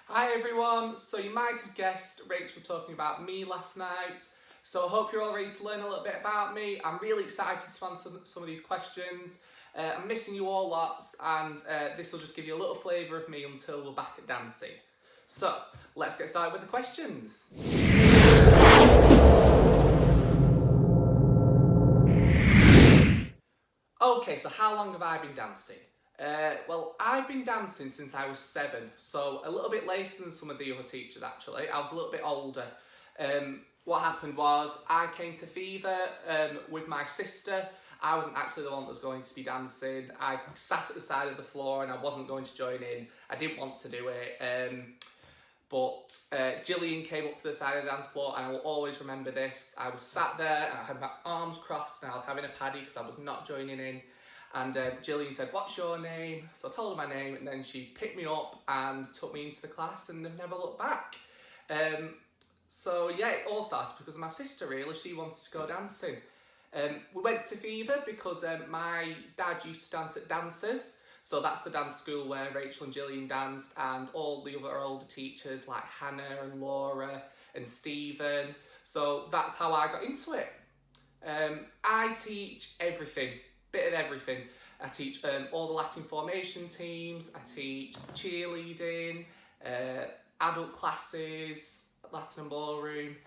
Hi everyone, so you might have guessed Rachel was talking about me last night, so I hope you're all ready to learn a little bit about me. I'm really excited to answer some of these questions. I'm missing you all lots, and this will just give you a little flavour of me until we're back at dancing. So, let's get started with the questions. Okay, so how long have I been dancing? Well, I've been dancing since I was 7, so a little bit later than some of the other teachers actually. I was a little bit older. What happened was I came to Fever with my sister. I wasn't actually the one that was going to be dancing. I sat at the side of the floor and I wasn't going to join in. I didn't want to do it. But Gillian came up to the side of the dance floor, and I will always remember this. I was sat there and I had my arms crossed and I was having a paddy because I was not joining in. And Gillian said, "What's your name?" So I told her my name, and then she picked me up and took me into the class, and I've never looked back. So yeah, it all started because of my sister really. She wanted to go dancing. We went to Fever because my dad used to dance at Dancers. So that's the dance school where Rachel and Gillian danced, and all the other older teachers like Hannah and Laura and Stephen. So that's how I got into it. I teach everything, bit of everything. I teach all the Latin formation teams, I teach cheerleading, adult classes, Latin and ballroom,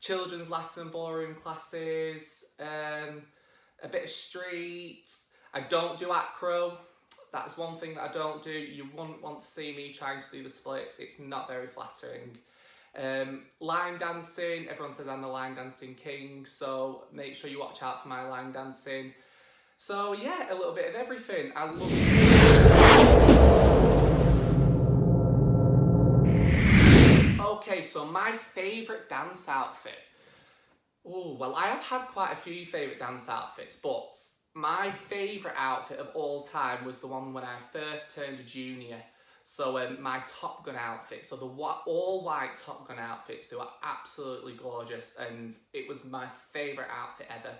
children's Latin and ballroom classes, a bit of street. I don't do acro. That's one thing that I don't do. You wouldn't want to see me trying to do the splits. It's not very flattering. Line dancing. Everyone says I'm the line dancing king, so make sure you watch out for my line dancing. So yeah, a little bit of everything. I love it. Okay, so my favourite dance outfit. Oh, well, I have had quite a few favourite dance outfits, but my favourite outfit of all time was the one when I first turned a junior. So my Top Gun outfit, so the all white Top Gun outfits, they were absolutely gorgeous, and it was my favourite outfit ever.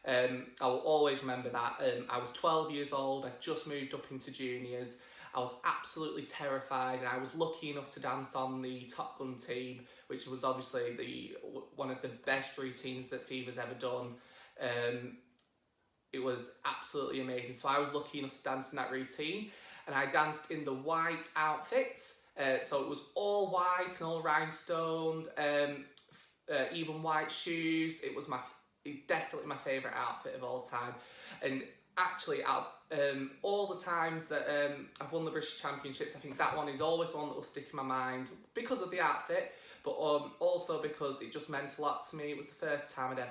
I will always remember that. I was 12 years old, I just moved up into juniors. I was absolutely terrified, and I was lucky enough to dance on the Top Gun team, which was obviously one of the best routines that Fever's ever done. It was absolutely amazing. So I was lucky enough to dance in that routine, and I danced in the white outfit. So it was all white and all rhinestoned, even white shoes. It was definitely my favourite outfit of all time. And actually, out of all the times that I've won the British Championships, I think that one is always the one that will stick in my mind because of the outfit, but also because it just meant a lot to me. It was the first time I'd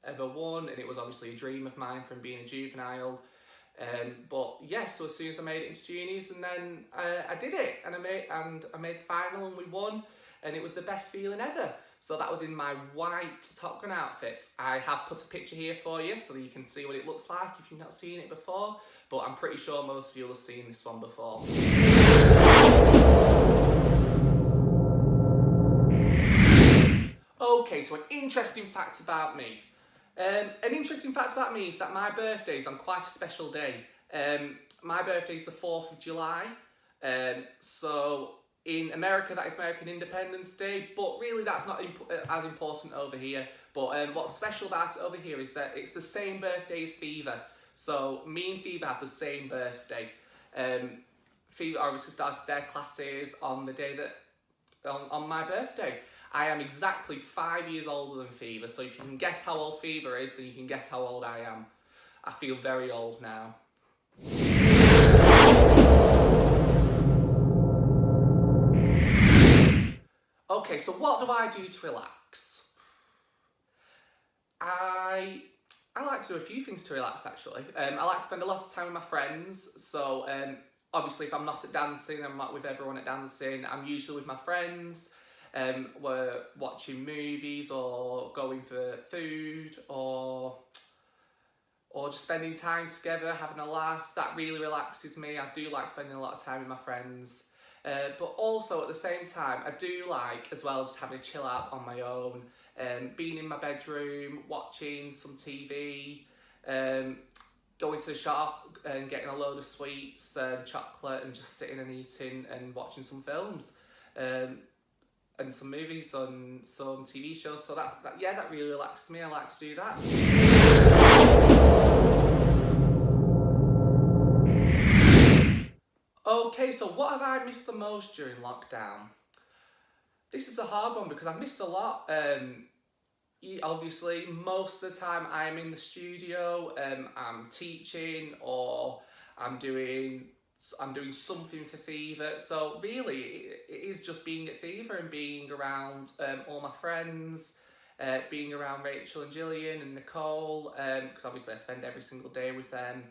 ever won, and it was obviously a dream of mine from being a juvenile. But yes, so as soon as I made it into juniors, and then I did it, and I made the final, and we won, and it was the best feeling ever. So that was in my white Top Gun outfit. I have put a picture here for you so that you can see what it looks like if you've not seen it before, but I'm pretty sure most of you will have seen this one before. Okay, so an interesting fact about me. An interesting fact about me is that my birthday is on quite a special day. My birthday is the 4th of July. So in America, that is American Independence Day, but really that's not as important over here. But what's special about it over here is that it's the same birthday as Fever. So me and Fever have the same birthday. Fever obviously started their classes on the day that, on my birthday. I am exactly 5 years older than Fever, so if you can guess how old Fever is, then you can guess how old I am. I feel very old now. Okay, so what do I do to relax? I like to do a few things to relax actually. I like to spend a lot of time with my friends, so obviously if I'm not at dancing, I'm not with everyone at dancing, I'm usually with my friends. We're watching movies or going for food or just spending time together, having a laugh. That really relaxes me. I do like spending a lot of time with my friends. But also at the same time, I do like as well just having a chill out on my own, being in my bedroom, watching some TV, going to the shop and getting a load of sweets and chocolate and just sitting and eating and watching some films. and some movies on some TV shows. So that really relaxes me. I like to do that. Okay, so what have I missed the most during lockdown? This is a hard one because I've missed a lot. Obviously, most of the time I'm in the studio, I'm teaching, or I'm doing something for Thieva. So really, it is just being at Thieva and being around all my friends, being around Rachel and Gillian and Nicole, because obviously I spend every single day with them,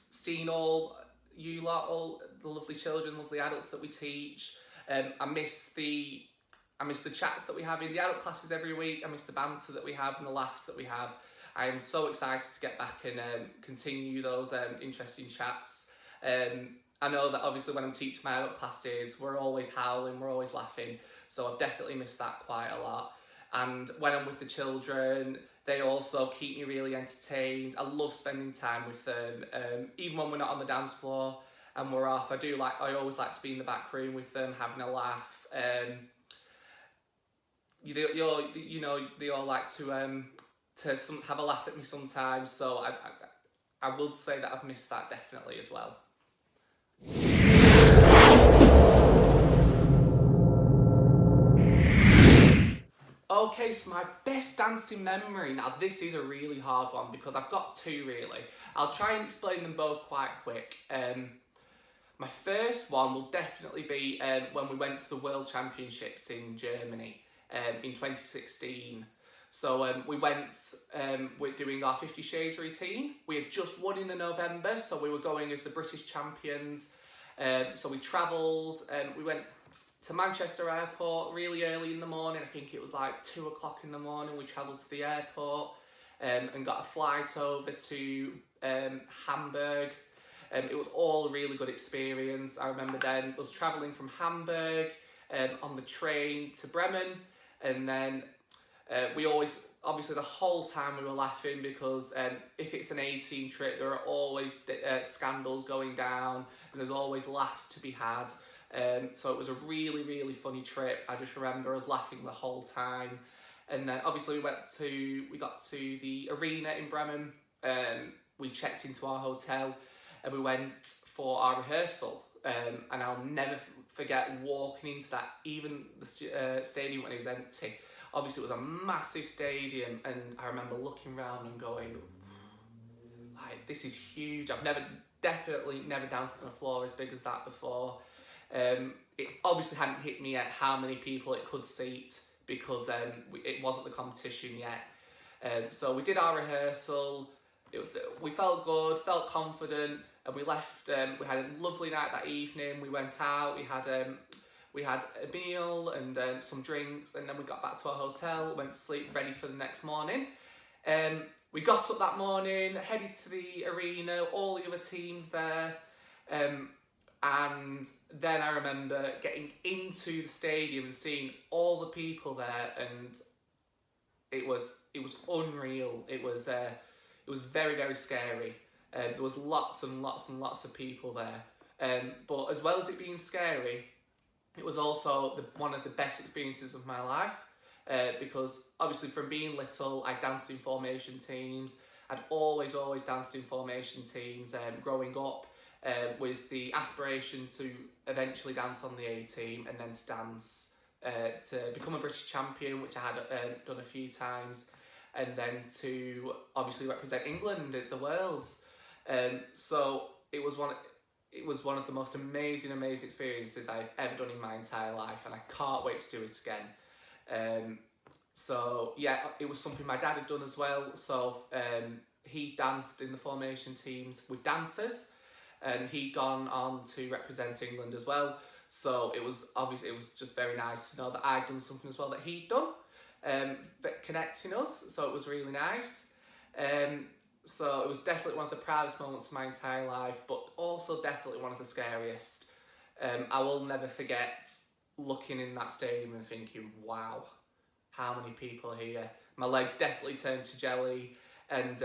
seeing all you lot, all the lovely children, lovely adults that we teach. I miss the chats that we have in the adult classes every week. I miss the banter that we have and the laughs that we have. I am so excited to get back and continue those interesting chats. I know that obviously when I'm teaching my adult classes, we're always howling, we're always laughing. So I've definitely missed that quite a lot. And when I'm with the children, they also keep me really entertained. I love spending time with them, even when we're not on the dance floor and we're off. I always like to be in the back room with them, having a laugh. They all like to have a laugh at me sometimes. So I would say that I've missed that definitely as well. Okay, so my best dancing memory. Now this is a really hard one because I've got two really. I'll try and explain them both quite quick. My first one will definitely be when we went to the World Championships in Germany in 2016. So we went, we're doing our 50 Shades routine. We had just won in the November, so we were going as the British champions. So we travelled, we went to Manchester Airport really early in the morning. I think it was like 2 o'clock in the morning. We travelled to the airport and got a flight over to Hamburg. It was all a really good experience. I remember then us travelling from Hamburg on the train to Bremen, and then we always, obviously the whole time we were laughing because if it's an 18 trip, there are always scandals going down and there's always laughs to be had. So it was a really, really funny trip. I just remember us laughing the whole time. And then obviously we got to the arena in Bremen. We checked into our hotel and we went for our rehearsal. And I'll never forget walking into that, even the stadium when it was empty. Obviously it was a massive stadium and I remember looking around and going, like, this is huge. I've definitely never danced on a floor as big as that before. It obviously hadn't hit me yet how many people it could seat because it wasn't the competition yet. So we did our rehearsal. We felt good, felt confident, and we left. We had a lovely night that evening. We went out. We had a meal and some drinks, and then we got back to our hotel, went to sleep, ready for the next morning. We got up that morning, headed to the arena, all the other teams there, and then I remember getting into the stadium and seeing all the people there, and it was unreal. It was very, very scary. There was lots and lots and lots of people there, but as well as it being scary, it was also one of the best experiences of my life, because obviously from being little, I danced in formation teams. I'd always danced in formation teams growing up, with the aspiration to eventually dance on the A team and then to dance to become a British champion, which I had done a few times, and then to obviously represent England at the Worlds. So it was one of the most amazing experiences I've ever done in my entire life, and I can't wait to do it again. So yeah, it was something my dad had done as well. So he danced in the formation teams with dancers, and he'd gone on to represent England as well. So it was just very nice to know that I'd done something as well that he'd done, but connecting us. So it was really nice. So it was definitely one of the proudest moments of my entire life, but also definitely one of the scariest. I will never forget looking in that stadium and thinking, wow, how many people are here? My legs definitely turned to jelly, and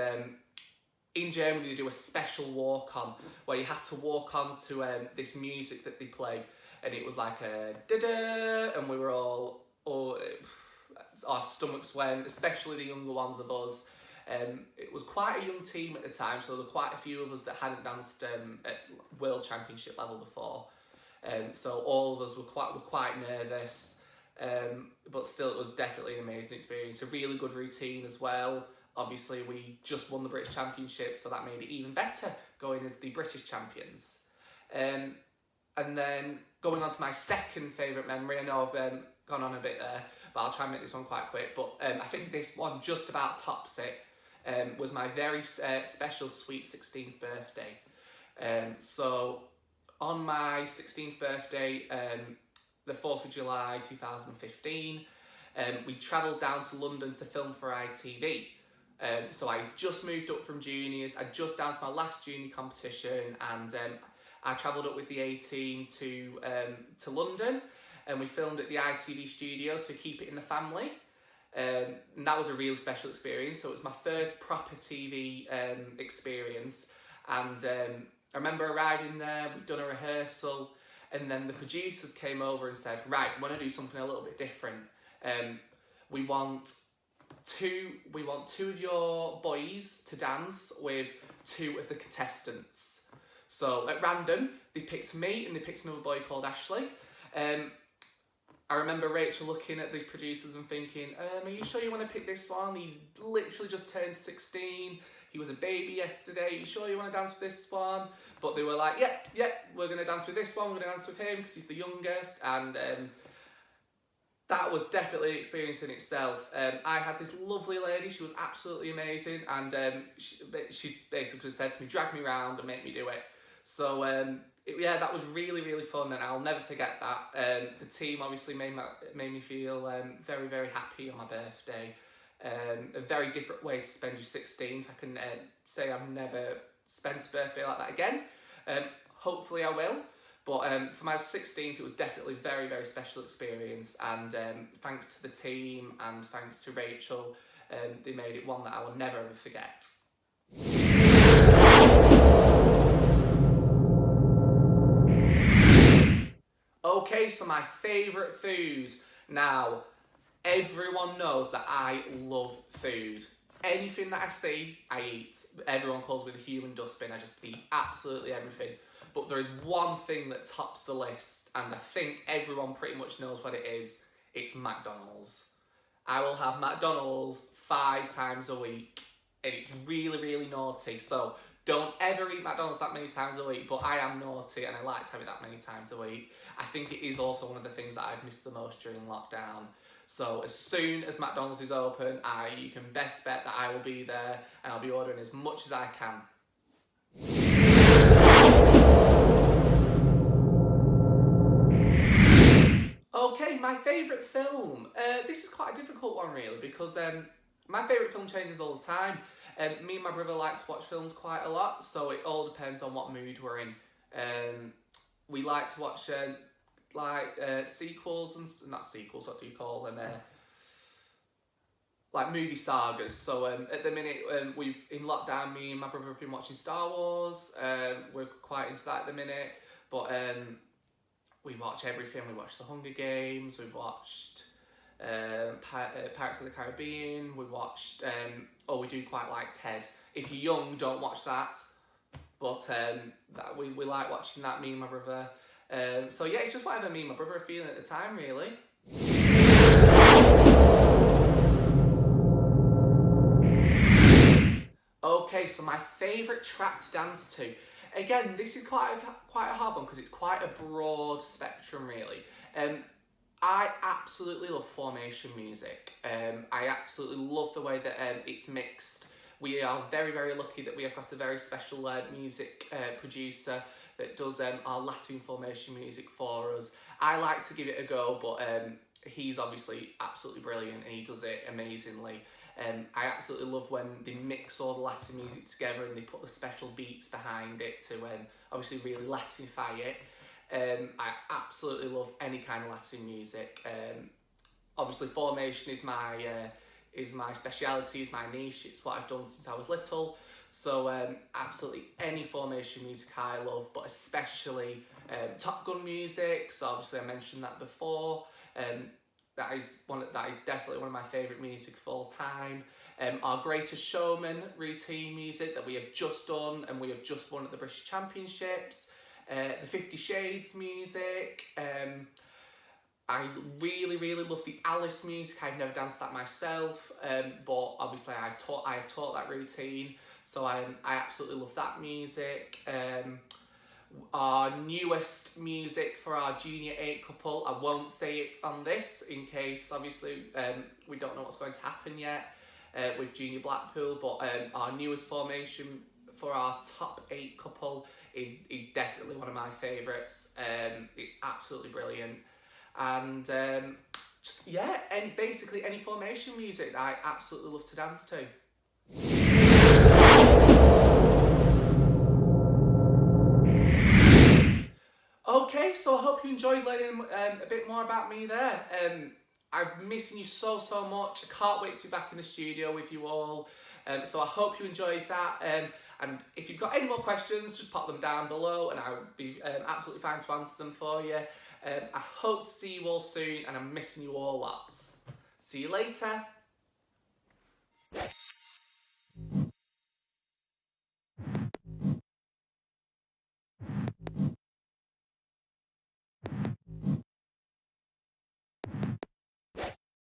in Germany they do a special walk on where you have to walk on to this music that they play, and it was like a da-da, and we were all our stomachs went, especially the younger ones of us. It was quite a young team at the time, so there were quite a few of us that hadn't danced at World Championship level before. So all of us were quite nervous, but still it was definitely an amazing experience. A really good routine as well. Obviously we just won the British Championship, so that made it even better going as the British champions. And then going on to my second favourite memory, I know I've gone on a bit there, but I'll try and make this one quite quick. But I think this one just about tops it. Was my very special sweet 16th birthday. So on my 16th birthday, the 4th of July 2015, we travelled down to London to film for ITV. So I just moved up from juniors, I just danced my last junior competition, and I travelled up with the A-team to London, and we filmed at the ITV studios for Keep It in the Family. And that was a really special experience. So it was my first proper TV experience, and I remember arriving there, we'd done a rehearsal, and then the producers came over and said, right, we want to do something a little bit different. We want two of your boys to dance with two of the contestants. So at random, they picked me and they picked another boy called Ashley. I remember Rachael looking at the producers and thinking, are you sure you want to pick this one? He's literally just turned 16. He was a baby yesterday. Are you sure you want to dance with this one? But they were like, yeah, we're going to dance with this one. We're going to dance with him because he's the youngest. And that was definitely an experience in itself. I had this lovely lady. She was absolutely amazing. And she basically said to me, drag me around and make me do it. So yeah, that was really, really fun, and I'll never forget that. The team obviously made me feel very, very happy on my birthday. A very different way to spend your 16th. I can say I've never spent a birthday like that again. Hopefully I will. But for my 16th, it was definitely a very, very special experience. And thanks to the team and thanks to Rachael, they made it one that I will never ever forget. Okay, so my favourite food. Now, everyone knows that I love food. Anything that I see, I eat. Everyone calls me the human dustbin. I just eat absolutely everything. But there is one thing that tops the list, and I think everyone pretty much knows what it is. It's McDonald's. I will have McDonald's 5 times a week, and it's really, really naughty. So don't ever eat McDonald's that many times a week, but I am naughty and I like to have it that many times a week. I think it is also one of the things that I've missed the most during lockdown. So as soon as McDonald's is open, you can best bet that I will be there and I'll be ordering as much as I can. Okay, my favourite film. This is quite a difficult one really, because my favourite film changes all the time. Me and my brother like to watch films quite a lot, so it all depends on what mood we're in. We like to watch sequels and not sequels. What do you call them? Like movie sagas. So at the minute, we've in lockdown. Me and my brother have been watching Star Wars. We're quite into that at the minute, but we watch everything. We watched The Hunger Games. We've watched Pirates of the Caribbean. We watched. We do quite like Ted. If you're young, don't watch that. But that we like watching that. Me and my brother. So yeah, it's just whatever me and my brother are feeling at the time, really. Okay, so my favourite track to dance to. Again, this is quite a hard one because it's quite a broad spectrum, really. I absolutely love formation music. I absolutely love the way that it's mixed. We are very, very lucky that we have got a very special music producer that does our Latin formation music for us. I like to give it a go, but he's obviously absolutely brilliant and he does it amazingly. I absolutely love when they mix all the Latin music together and they put the special beats behind it to obviously really Latinify it. I absolutely love any kind of Latin music. Obviously formation is my is my speciality, is my niche. It's what I've done since I was little. So absolutely any formation music I love, but especially Top Gun music. So obviously I mentioned that before. That is definitely one of my favourite music of all time. Our Greatest Showman routine music that we have just done, and we have just won at the British Championships. The 50 Shades music. I really, really love the Alice music. I've never danced that myself, but obviously I have taught that routine, so I absolutely love that music. Our newest music for our Junior 8 couple, I won't say it on this in case obviously we don't know what's going to happen yet with Junior Blackpool, but our newest formation for our top 8 couple is definitely one of my favourites. It's absolutely brilliant. And basically any formation music that I absolutely love to dance to. Okay, so I hope you enjoyed learning a bit more about me there. I'm missing you so much. I can't wait to be back in the studio with you all. So I hope you enjoyed that. And if you've got any more questions, just pop them down below and I'll be absolutely fine to answer them for you. I hope to see you all soon, and I'm missing you all lots. See you later.